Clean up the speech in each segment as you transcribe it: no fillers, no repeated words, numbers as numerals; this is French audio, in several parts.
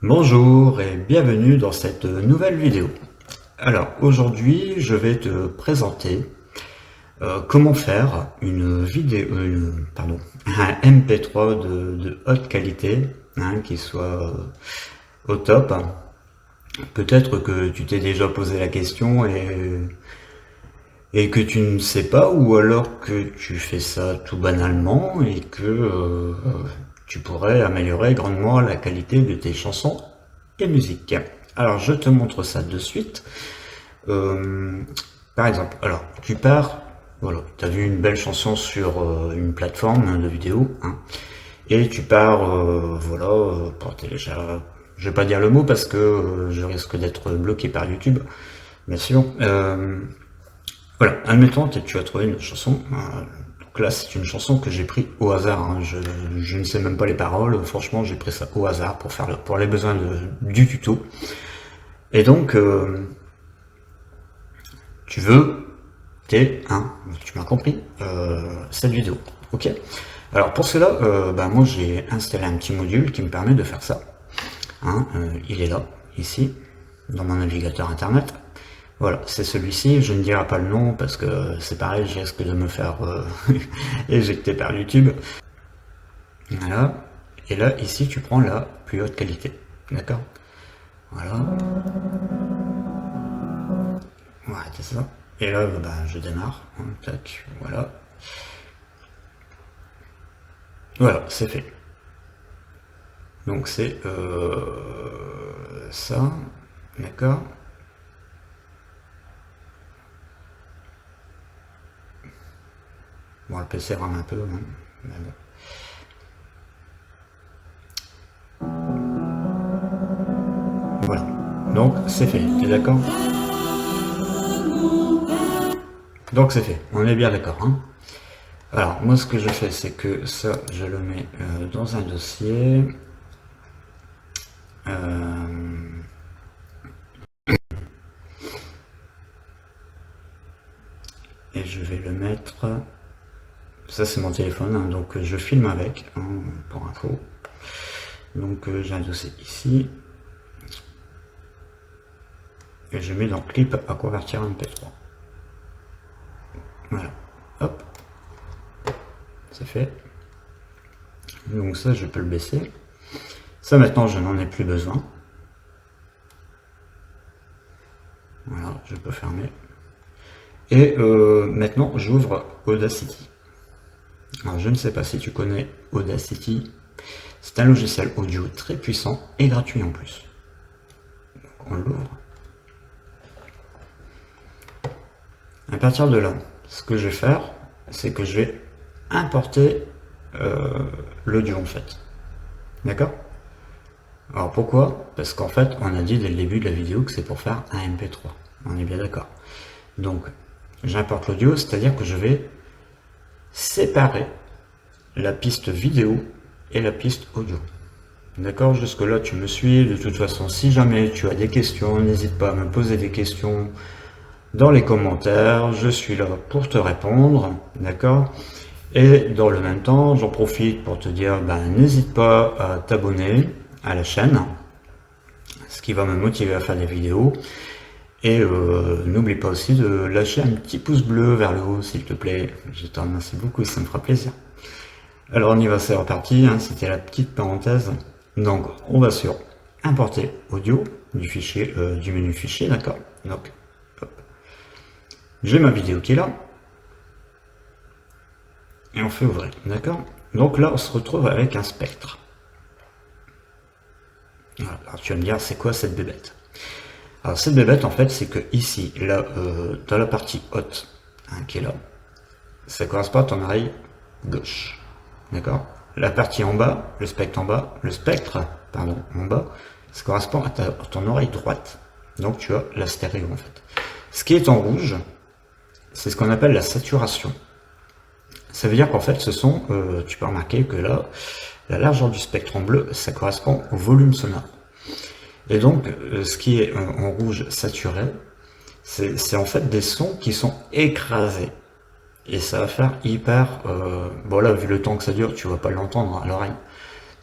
Bonjour et bienvenue dans cette nouvelle vidéo. Alors aujourd'hui je vais te présenter comment faire une vidéo, un MP3 de haute qualité, qui soit au top. Peut-être que tu t'es déjà posé la question et que tu ne sais pas, ou alors que tu fais ça tout banalement et que tu pourrais améliorer grandement la qualité de tes chansons et musique. Alors je te montre ça de suite. Euh, Par exemple, alors tu pars, voilà, tu as vu une belle chanson sur une plateforme de vidéo, et tu pars, voilà, pour télécharger. Je vais pas dire le mot parce que je risque d'être bloqué par YouTube, bien sûr. Voilà, admettons que tu as trouvé une chanson. Donc là, c'est une chanson que j'ai pris au hasard. Je ne sais même pas les paroles. Franchement, j'ai pris ça au hasard pour les besoins du tuto. Et donc, tu veux tu m'as compris, cette vidéo. Ok. Alors pour cela, moi j'ai installé un petit module qui me permet de faire ça. Il est là, ici, dans mon navigateur internet. Voilà, c'est celui-ci, je ne dirai pas le nom parce que c'est pareil, je risque de me faire éjecter par YouTube. Voilà, et là, ici, tu prends la plus haute qualité. D'accord. Voilà, voilà, c'est ça. Et là, je démarre. Tac, voilà. Voilà, c'est fait. Donc c'est ça, d'accord. Bon, le PC rame un peu, mais bon. Voilà. Donc c'est fait, t'es d'accord? Donc c'est fait, on est bien d'accord, Alors moi ce que je fais, c'est que ça, je le mets dans un dossier. Et je vais le mettre. Ça c'est mon téléphone, donc je filme avec, pour info. Donc j'ai un dossier ici. Et je mets dans clip à convertir en MP3. Voilà. Hop. C'est fait. Donc ça, je peux le baisser. Ça, maintenant, je n'en ai plus besoin. Voilà, je peux fermer. Et maintenant, j'ouvre Audacity. Alors, je ne sais pas si tu connais Audacity. C'est un logiciel audio très puissant et gratuit en plus. Donc, on l'ouvre. À partir de là, ce que je vais faire, c'est que je vais importer l'audio en fait. D'accord? Alors pourquoi? Parce qu'en fait, on a dit dès le début de la vidéo que c'est pour faire un MP3. On est bien d'accord. Donc, j'importe l'audio, c'est-à-dire que je vais séparer la piste vidéo et la piste audio. D'accord? Jusque-là, tu me suis. De toute façon, si jamais tu as des questions, n'hésite pas à me poser des questions dans les commentaires. Je suis là pour te répondre. D'accord? Et dans le même temps, j'en profite pour te dire, n'hésite pas à t'abonner à la chaîne, ce qui va me motiver à faire des vidéos. Et n'oublie pas aussi de lâcher un petit pouce bleu vers le haut, s'il te plaît. Je te remercie beaucoup, ça me fera plaisir. Alors on y va, c'est reparti, c'était la petite parenthèse. Donc on va sur importer audio du fichier, du menu fichier, d'accord. Donc j'ai ma vidéo qui est là. Et on fait ouvrir, d'accord. Donc là on se retrouve avec un spectre. Voilà. Alors tu vas me dire, c'est quoi cette bébête? Alors cette bébête, en fait, c'est que ici, là, dans la partie haute, qui est là, ça correspond à ton oreille gauche. D'accord? La partie en bas, le spectre en bas, en bas, ça correspond à ton oreille droite. Donc tu as la stéréo, en fait. Ce qui est en rouge, c'est ce qu'on appelle la saturation. Ça veut dire qu'en fait, tu peux remarquer que là, la largeur du spectre en bleu, ça correspond au volume sonore. Et donc, ce qui est en rouge saturé, c'est en fait des sons qui sont écrasés. Et ça va faire hyper... bon là, vu le temps que ça dure, tu vas pas l'entendre à l'oreille.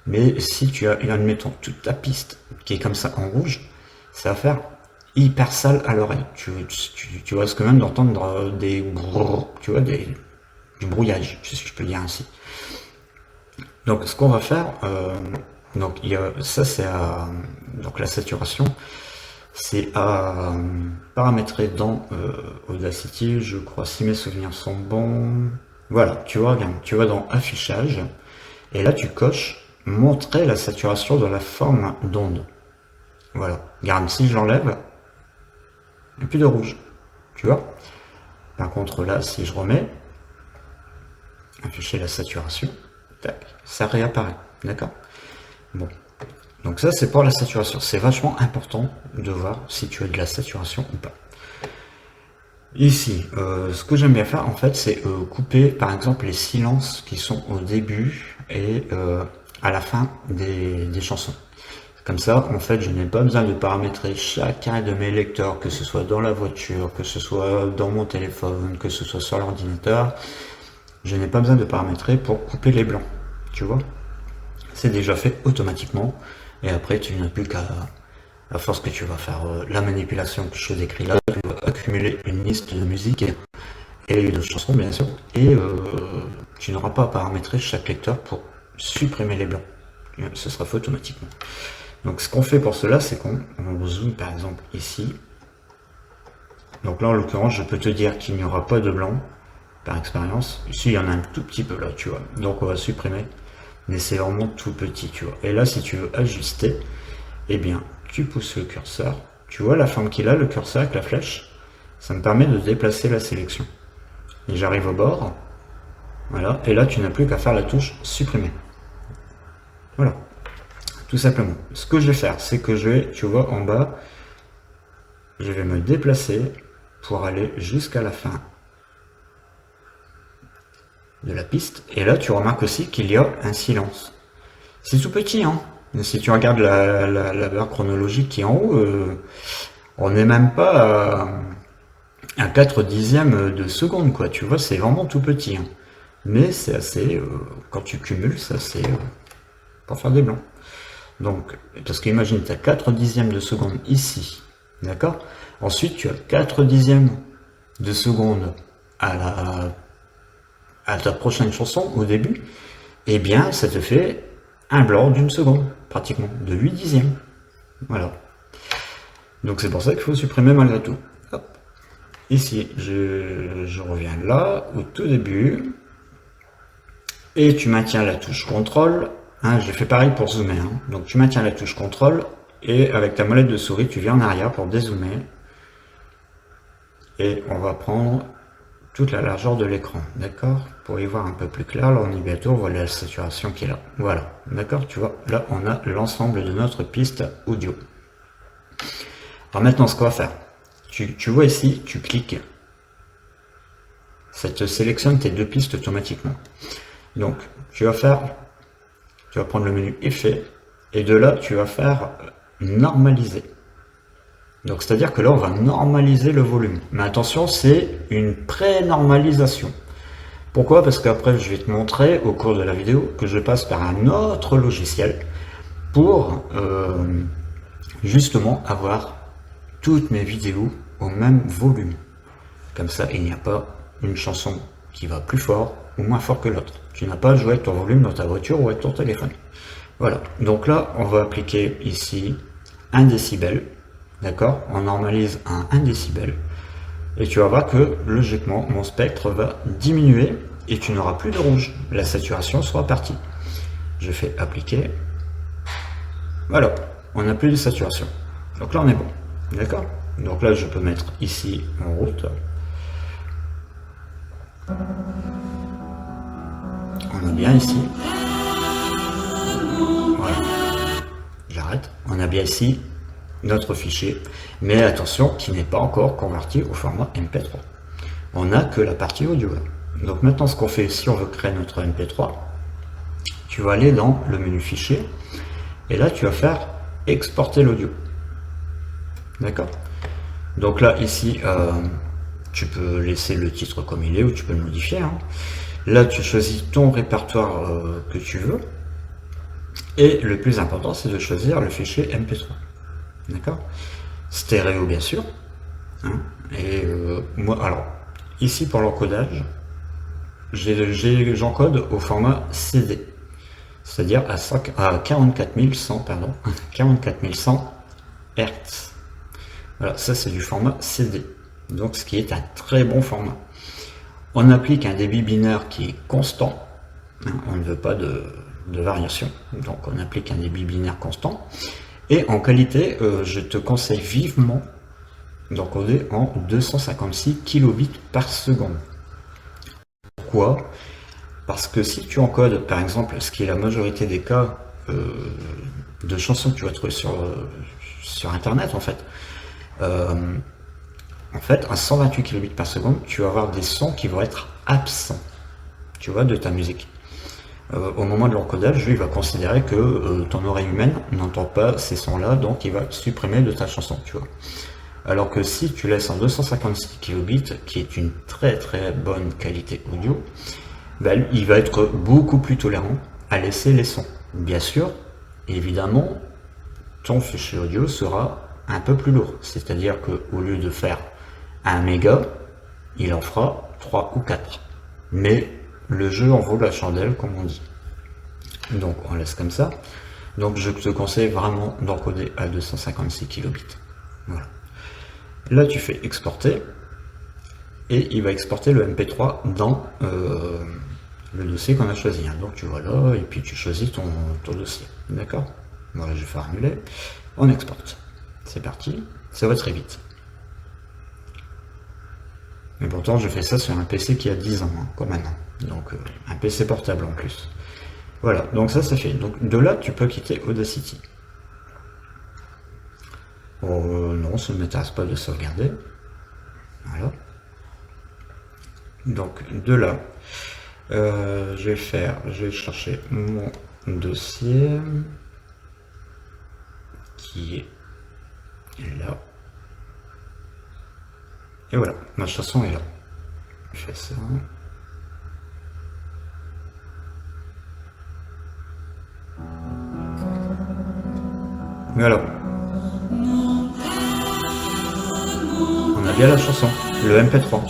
Mais si tu as, admettons, toute ta piste qui est comme ça en rouge, ça va faire hyper sale à l'oreille. Tu risques même d'entendre des brrr, tu vois, du brouillage, si je peux dire ainsi. Donc ce qu'on va faire, donc ça c'est donc la saturation, c'est à paramétrer dans Audacity, je crois, si mes souvenirs sont bons. Voilà, tu vois, regarde, tu vas dans affichage, et là tu coches montrer la saturation de la forme d'onde. Voilà, regarde, si je l'enlève, il n'y a plus de rouge, tu vois. Par contre là, si je remets, afficher la saturation, tac, ça réapparaît, d'accord. Bon, donc ça c'est pour la saturation, c'est vachement important de voir si tu as de la saturation ou pas. Ici, ce que j'aime bien faire en fait, c'est couper par exemple les silences qui sont au début et à la fin des chansons. Comme ça, en fait, je n'ai pas besoin de paramétrer chacun de mes lecteurs, que ce soit dans la voiture, que ce soit dans mon téléphone, que ce soit sur l'ordinateur. Je n'ai pas besoin de paramétrer pour couper les blancs, tu vois. C'est déjà fait automatiquement, et après tu n'as plus qu'à, à force que tu vas faire la manipulation que je décris là, tu vas accumuler une liste de musique et de chansons bien sûr, et tu n'auras pas à paramétrer chaque lecteur pour supprimer les blancs. Ce sera fait automatiquement. Donc ce qu'on fait pour cela, c'est qu'on zoome par exemple ici. Donc là en l'occurrence, je peux te dire qu'il n'y aura pas de blanc par expérience. Ici il y en a un tout petit peu là, tu vois. Donc on va supprimer, mais c'est vraiment tout petit, tu vois. Et là si tu veux ajuster, eh bien tu pousses le curseur. Tu vois la forme qu'il a, le curseur avec la flèche. Ça me permet de déplacer la sélection. Et j'arrive au bord. Voilà. Et là tu n'as plus qu'à faire la touche supprimer. Voilà. Tout simplement. Ce que je vais faire, c'est que je vais, tu vois, en bas, je vais me déplacer pour aller jusqu'à la fin de la piste. Et là, tu remarques aussi qu'il y a un silence. C'est tout petit, hein. Si tu regardes la barre chronologique qui est en haut, on n'est même pas à 4 dixièmes de seconde, quoi. Tu vois, c'est vraiment tout petit. Hein. Mais c'est assez, quand tu cumules, ça c'est pour faire des blancs. Donc, parce qu'imagine, tu as 4 dixièmes de seconde ici, d'accord? Ensuite, tu as 4 dixièmes de seconde à ta prochaine chanson, au début, et bien, ça te fait un blanc d'une seconde, pratiquement, de 8 dixièmes. Voilà. Donc, c'est pour ça qu'il faut supprimer malgré tout. Hop. Ici, je reviens là, au tout début, et tu maintiens la touche CTRL. Hein, j'ai fait pareil pour zoomer. Hein. Donc tu maintiens la touche CTRL et avec ta molette de souris, tu viens en arrière pour dézoomer. Et on va prendre toute la largeur de l'écran. D'accord? Pour y voir un peu plus clair, là on est bientôt, voilà la saturation qui est là. Voilà. D'accord? Tu vois, là on a l'ensemble de notre piste audio. Alors maintenant, ce qu'on va faire, tu vois ici, tu cliques. Ça te sélectionne tes deux pistes automatiquement. Donc tu vas prendre le menu Effet, et de là, tu vas faire normaliser. Donc, c'est-à-dire que là, on va normaliser le volume. Mais attention, c'est une pré-normalisation. Pourquoi? Parce qu'après, je vais te montrer au cours de la vidéo que je passe par un autre logiciel pour justement avoir toutes mes vidéos au même volume. Comme ça, il n'y a pas une chanson qui va plus fort ou moins fort que l'autre. Tu n'as pas à jouer avec ton volume dans ta voiture ou avec ton téléphone. Voilà, donc là, on va appliquer ici 1 décibel, d'accord? On normalise à 1 décibel, et tu vas voir que, logiquement, mon spectre va diminuer, et tu n'auras plus de rouge. La saturation sera partie. Je fais appliquer. Voilà, on n'a plus de saturation. Donc là, on est bon, d'accord? Donc là, je peux mettre ici en route. On a bien ici. Voilà. J'arrête. On a bien ici notre fichier. Mais attention, qui n'est pas encore converti au format MP3. On n'a que la partie audio. Donc maintenant, ce qu'on fait, si on veut créer notre MP3, tu vas aller dans le menu fichier. Et là, tu vas faire exporter l'audio. D'accord? Donc là, ici, tu peux laisser le titre comme il est ou tu peux le modifier. Hein. Là, tu choisis ton répertoire que tu veux. Et le plus important, c'est de choisir le fichier MP3. D'accord? Stéréo, bien sûr. Hein, et moi, alors, ici pour l'encodage, j'encode au format CD. C'est-à-dire à 44 100, pardon, 44 100 Hz. Voilà, ça c'est du format CD. Donc ce qui est un très bon format. On applique un débit binaire qui est constant. Hein, on ne veut pas de variation. Donc on applique un débit binaire constant. Et en qualité, je te conseille vivement d'encoder en 256 kilobits par seconde. Pourquoi? Parce que si tu encodes, par exemple, ce qui est la majorité des cas de chansons que tu vas trouver sur Internet, en fait, à 128 kilobits par seconde, tu vas avoir des sons qui vont être absents, tu vois, de ta musique. Au moment de l'encodage, lui, il va considérer que ton oreille humaine n'entend pas ces sons-là, donc il va supprimer de ta chanson, tu vois. Alors que si tu laisses en 256 kilobits, qui est une très très bonne qualité audio, ben, il va être beaucoup plus tolérant à laisser les sons. Bien sûr, évidemment, ton fichier audio sera un peu plus lourd. C'est-à-dire qu'au lieu de faire 1 méga, il en fera 3 ou 4. Mais le jeu en vaut la chandelle, comme on dit. Donc on laisse comme ça. Donc je te conseille vraiment d'encoder à 256 kilobits. Voilà. Là tu fais exporter. Et il va exporter le MP3 dans le dossier qu'on a choisi. Donc tu vois là, et puis tu choisis ton dossier. D'accord? Voilà, je vais faire annuler. On exporte. C'est parti. Ça va très vite. Mais pourtant, je fais ça sur un PC qui a 10 ans, hein, comme maintenant. Donc un PC portable en plus. Voilà, donc ça fait. Donc de là, tu peux quitter Audacity. Non, ça ne m'intéresse pas de sauvegarder. Voilà. Donc de là, je vais chercher mon dossier qui est là. Et voilà, ma chanson est là. Je fais ça. Voilà. On a bien la chanson, le MP3.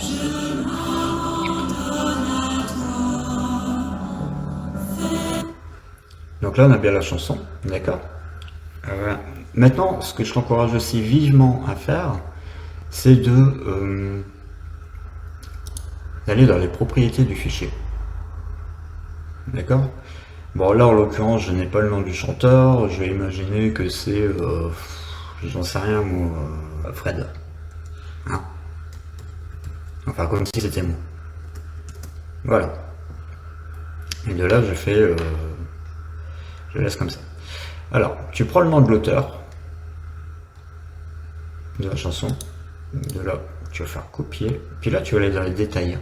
Donc là, on a bien la chanson, d'accord. Maintenant, ce que je t'encourage aussi vivement à faire, c'est d'aller dans les propriétés du fichier. D'accord. Bon, là, en l'occurrence, je n'ai pas le nom du chanteur. Je vais imaginer que c'est, j'en sais rien, moi, Fred. Hein, enfin, comme si c'était moi. Voilà. Et de là, je laisse comme ça. Alors, tu prends le nom de l'auteur de la chanson. De là, tu vas faire copier. Puis là, tu vas aller dans les détails.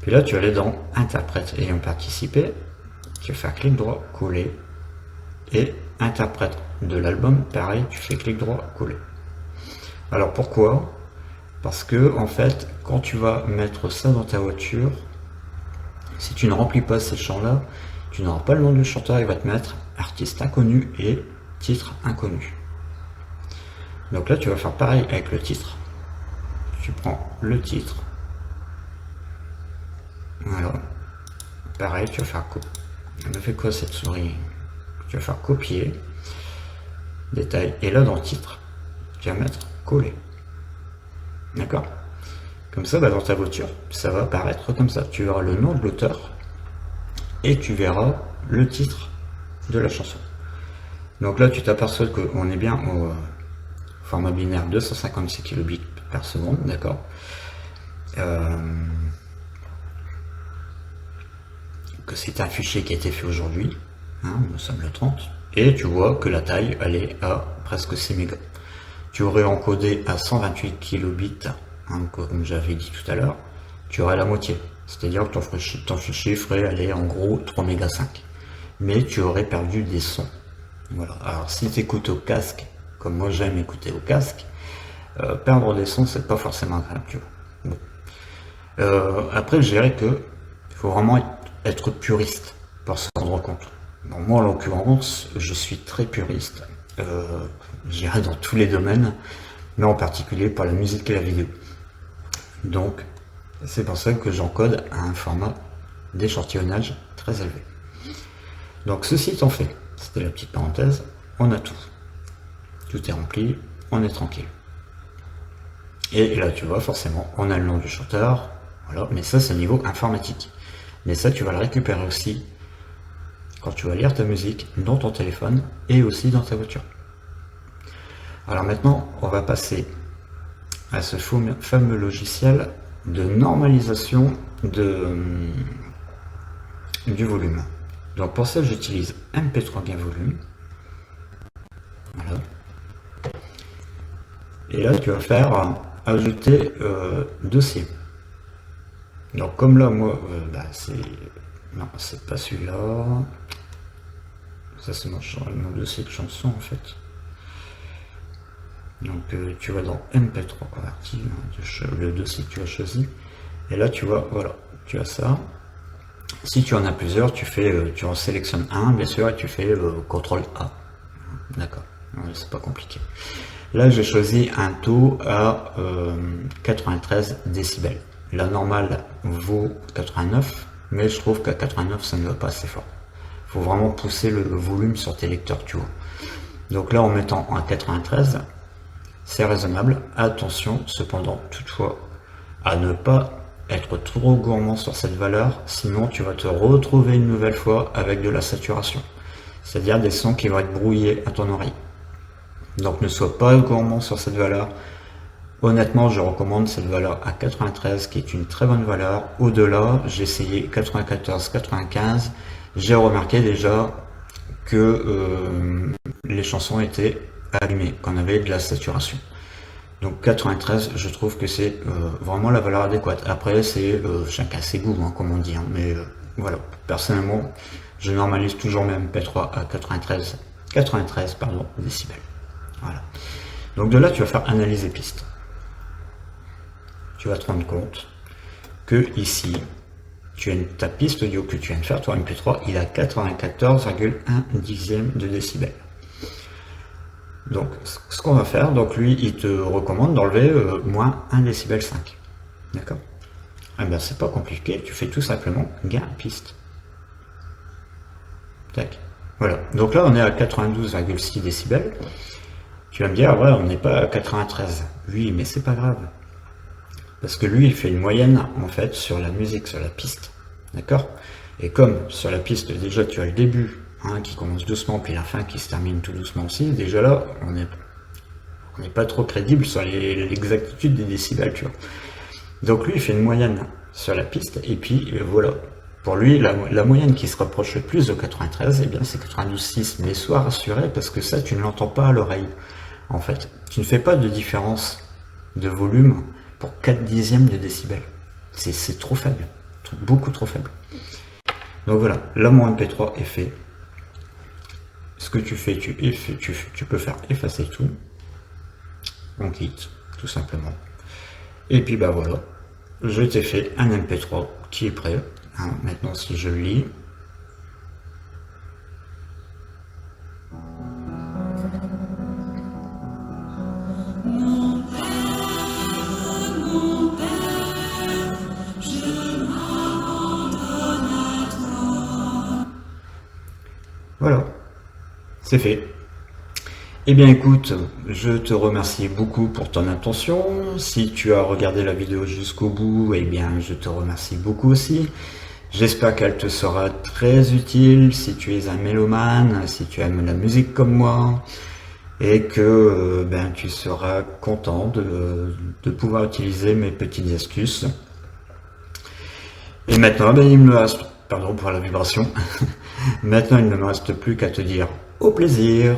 Puis là, tu vas aller dans interprète ayant participé. Tu vas faire clic droit, coller. Et interprète de l'album, pareil, tu fais clic droit, coller. Alors pourquoi? Parce que, en fait, quand tu vas mettre ça dans ta voiture, si tu ne remplis pas ces champs-là, tu n'auras pas le nom du chanteur, il va te mettre artiste inconnu et titre inconnu. Donc là, tu vas faire pareil avec le titre. Tu prends le titre. Voilà. Pareil, tu vas faire copier. Elle me fait quoi cette souris? Tu vas faire copier. Détail. Et là, dans le titre, tu vas mettre coller. D'accord? Comme ça, dans ta voiture, ça va apparaître comme ça. Tu verras le nom de l'auteur et tu verras le titre de la chanson. Donc là, tu t'aperçois qu'on est bien au format binaire 256 kilobits par seconde, d'accord. Que c'est un fichier qui a été fait aujourd'hui, hein, nous sommes le 30, et tu vois que la taille, elle est à presque 6 mégas. Tu aurais encodé à 128 kilobits, hein, comme j'avais dit tout à l'heure, tu aurais la moitié. C'est-à-dire que ton fichier ferait aller en gros 3 mégas 5. Mais tu aurais perdu des sons. Voilà. Alors si tu écoutes au casque, comme moi j'aime écouter au casque, perdre des sons, c'est pas forcément agréable, tu vois. Bon. Après, je dirais que il faut vraiment être puriste pour se rendre compte. Bon, moi en l'occurrence, je suis très puriste. J'irai dans tous les domaines, mais en particulier pour la musique et la vidéo. Donc, c'est pour ça que j'encode à un format d'échantillonnage très élevé. Donc, ceci étant fait, c'était la petite parenthèse, on a tout. Tout est rempli, on est tranquille. Et là, tu vois, forcément, on a le nom du chanteur, voilà, mais ça, c'est au niveau informatique. Mais ça, tu vas le récupérer aussi quand tu vas lire ta musique dans ton téléphone et aussi dans ta voiture. Alors maintenant, on va passer à ce fameux logiciel de normalisation du volume. Donc pour ça, j'utilise MP3 Gain Volume. Voilà. Et là, tu vas faire ajouter dossier. Donc comme là, moi, non, c'est pas celui-là. Ça, c'est mon dossier de chanson en fait. Donc tu vas dans MP3 converti, le dossier que tu as choisi. Et là, tu vois, voilà, tu as ça. Si tu en as plusieurs, tu en sélectionnes un, bien sûr, et tu fais CTRL A. D'accord, c'est pas compliqué. Là, j'ai choisi un taux à 93 décibels. La normale vaut 89, mais je trouve qu'à 89, ça ne va pas assez fort. Il faut vraiment pousser le volume sur tes lecteurs, tu vois. Donc là, en mettant à 93, c'est raisonnable. Attention, cependant, toutefois, à ne pas être trop gourmand sur cette valeur, sinon tu vas te retrouver une nouvelle fois avec de la saturation. C'est-à-dire des sons qui vont être brouillés à ton oreille. Donc ne sois pas gourmand sur cette valeur. Honnêtement, je recommande cette valeur à 93, qui est une très bonne valeur. Au-delà, j'ai essayé 94, 95. J'ai remarqué déjà que les chansons étaient allumées, qu'on avait de la saturation. Donc 93, je trouve que c'est vraiment la valeur adéquate. Après, c'est chacun ses goûts, hein, comme on dit. Hein, mais voilà, personnellement, je normalise toujours mes MP3 à 93 décibels. Voilà. Donc de là, tu vas faire analyser piste. Tu vas te rendre compte que ici, ta piste audio que tu viens de faire, ton MP3, il a 94,1 dixième de décibels. Donc, ce qu'on va faire, donc lui, il te recommande d'enlever moins 1 décibel 5. D'accord? Eh bien, c'est pas compliqué, tu fais tout simplement gain piste. Tac. Voilà. Donc là, on est à 92,6 décibels. Tu vas me dire, ouais, on n'est pas à 93. Oui, mais c'est pas grave. Parce que lui, il fait une moyenne, en fait, sur la musique, sur la piste. D'accord? Et comme sur la piste, déjà, tu as le début, hein, qui commence doucement, puis la fin qui se termine tout doucement aussi, déjà là, on n'est pas trop crédible sur l'exactitude des décibels, tu vois. Donc lui, il fait une moyenne sur la piste, et puis voilà. Pour lui, la moyenne qui se rapproche le plus de 93, eh bien c'est 92,6, mais sois rassuré, parce que ça, tu ne l'entends pas à l'oreille, en fait. Tu ne fais pas de différence de volume pour 4 dixièmes de décibels. C'est trop faible, beaucoup trop faible. Donc voilà, là mon MP3 est fait. Ce que tu fais, tu peux faire effacer tout. On quitte, tout simplement. Et puis bah voilà, je t'ai fait un MP3 qui est prêt. Hein, maintenant si je lis, voilà, c'est fait. Eh bien écoute, je te remercie beaucoup pour ton attention. Si tu as regardé la vidéo jusqu'au bout, eh bien je te remercie beaucoup aussi. J'espère qu'elle te sera très utile si tu es un mélomane, si tu aimes la musique comme moi, et que tu seras content de pouvoir utiliser mes petites astuces. Et maintenant, il me reste, pardon pour la vibration, maintenant il ne me reste plus qu'à te dire au plaisir.